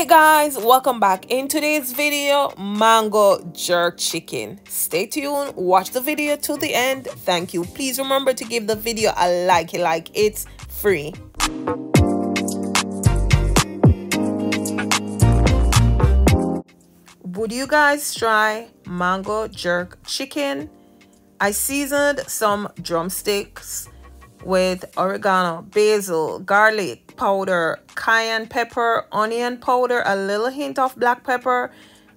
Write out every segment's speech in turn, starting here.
Hey guys, welcome back. In today's video, mango jerk chicken. Stay tuned, watch the video to the end. Thank you. Please remember to give the video a like. It's free. Would you guys try mango jerk chicken? I seasoned some drumsticks with oregano, basil, garlic powder, cayenne pepper, onion powder, a little hint of black pepper,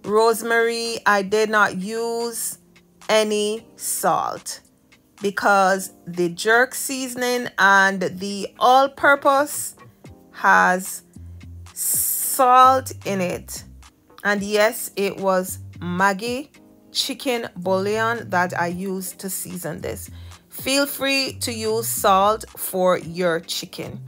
rosemary. I did not use any salt because the jerk seasoning and the all-purpose has salt in it. And yes, it was Maggi Chicken bouillon that I used to season this. Feel free to use salt for your chicken.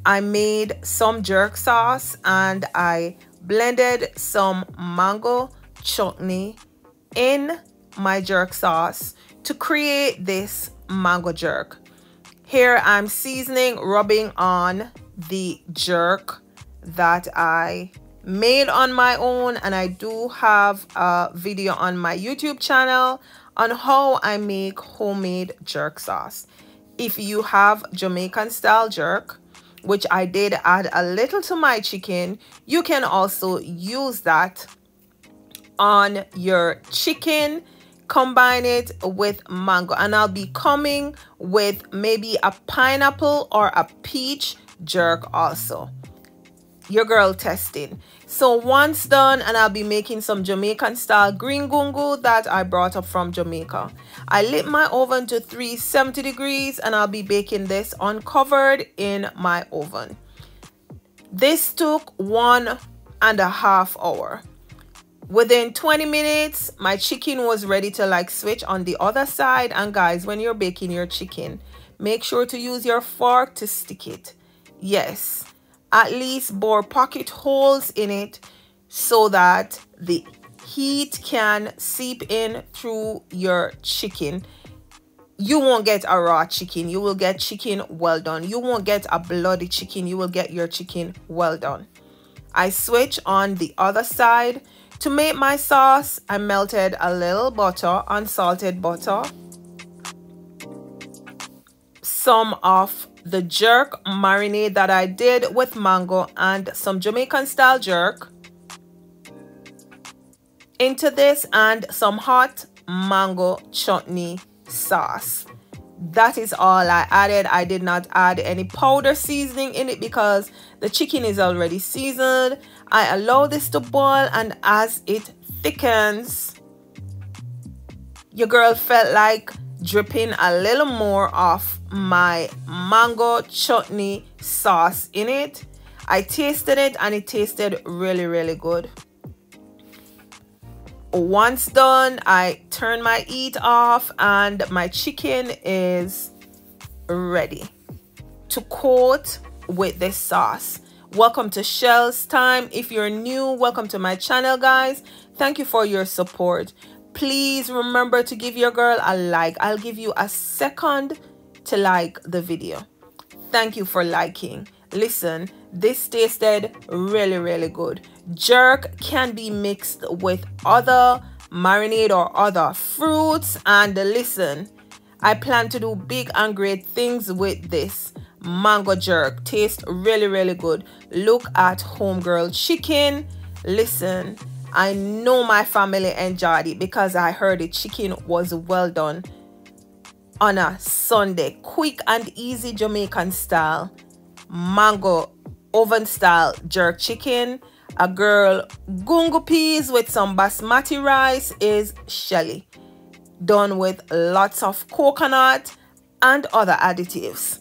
I made some jerk sauce and I blended some mango chutney in my jerk sauce to create this mango jerk. Here I'm seasoning, rubbing on the jerk that I made on my own, and I do have a video on my YouTube channel on how I make homemade jerk sauce. If you have Jamaican style jerk, which I did add a little to my chicken, you can also use that on your chicken. Combine it with mango, and I'll be coming with maybe a pineapple or a peach jerk also. Your girl testing. So once done, and I'll be making some Jamaican style green gungu that I brought up from Jamaica. I lit my oven to 370 degrees and I'll be baking this uncovered in my oven. This took 1.5 hours. Within 20 minutes, my chicken was ready to like switch on the other side. And guys, when you're baking your chicken, make sure to use your fork to stick it. Yes, at least bore pocket holes in it so that the heat can seep in through your chicken. You won't get a raw chicken. You will get chicken well done. You won't get a bloody chicken. You will get your chicken well done. I switch on the other side. To make my sauce, I melted a little butter, unsalted butter, some of the jerk marinade that I did with mango, and some Jamaican style jerk into this, and some hot mango chutney sauce. That is all I added. I did not add any powder seasoning in it because the chicken is already seasoned. I allow this to boil, and as it thickens, your girl felt like dripping a little more of my mango chutney sauce in it. I tasted it and it tasted really good. Once done, I turn my heat off and my chicken is ready to coat with this sauce. Welcome to Shell's time. If you're new, welcome to my channel, guys. Thank you for your support. Please remember to give your girl a like. I'll give you a second to like the video. Thank you for liking. Listen, this tasted really good. Jerk can be mixed with other marinade or other fruits, and listen, I plan to do big and great things with this mango jerk. Tastes really good. Look at homegirl chicken. Listen, I know my family enjoyed it because I heard the chicken was well done on a Sunday. Quick and easy Jamaican style mango oven style jerk chicken. A girl gungu peas with some basmati rice is Shelly, done with lots of coconut and other additives.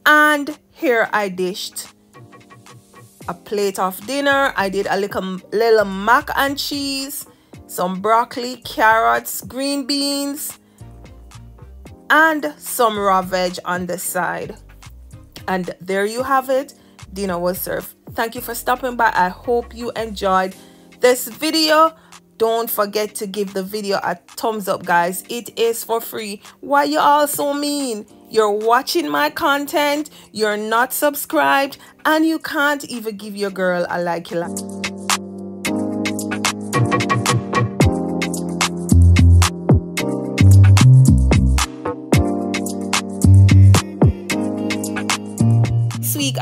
And here I dished a plate of dinner. I did a little mac and cheese, some broccoli, carrots, green beans, and some raw veg on the side. And there you have it. Dinner was served. Thank you for stopping by. I hope you enjoyed this video. Don't forget to give the video a thumbs up, guys. It is for free. Why you all so mean? You're watching my content, you're not subscribed, and you can't even give your girl a like.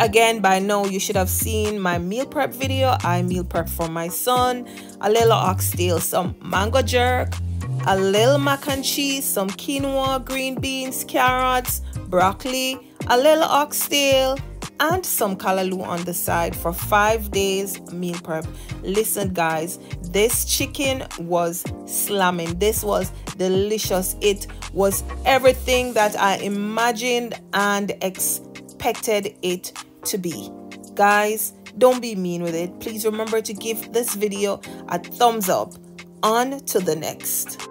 again, by now you should have seen my meal prep video. I meal prep for my son. A little oxtail, some mango jerk, a little mac and cheese, some quinoa, green beans, carrots, broccoli, a little oxtail, and some callaloo on the side for 5 days meal prep. Listen guys, this chicken was slamming. This was delicious. It was everything that I imagined and expected it to be. Guys, don't be mean with it. Please remember to give this video a thumbs up. On to the next.